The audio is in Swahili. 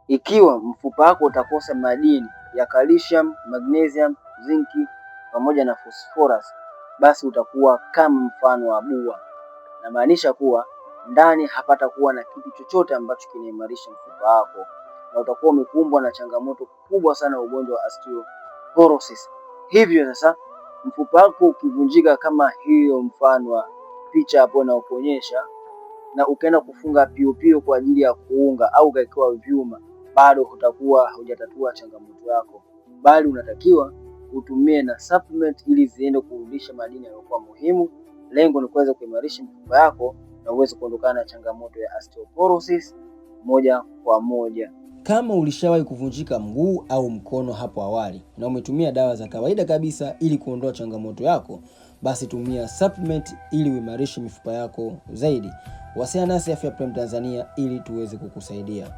Ikiwa mfupa wako utakosa madini ya calcium, magnesium, zinki pamoja na phosphorus, basi utakuwa kama mfano wa bua. Namaanisha kuwa ndani hapata kuwa na kitu chochote ambacho kinaimarisha mfupa wako, na utakuwa umekumbwa na changamoto kubwa sana, ugonjwa wa osteoporosis. Hivyo sasa mfupa wako ukivunjika kama hiyo mfano wa picha hapo na kuonyesha, na ukaenda kufunga piopio kwa ajili ya kuunga au ukawekewa vyuma, bado utakuwa hujatatua changamoto yako, bali unatakiwa utumie na supplement ili ziende kurudisha madini yaliyokuwa muhimu. Lengo ni kuweza kuimarisha mfupa yako na uweze kuondokana na changamoto ya osteoporosis moja kwa moja. Kama ulishawahi kuvunjika mguu au mkono hapo awali na umetumia dawa za kawaida kabisa ili kuondoa changamoto yako, basi tumia supplement ili uimarishe mifupa yako zaidi. Wasiliana nasi Afya Prime Tanzania ili tuweze kukusaidia.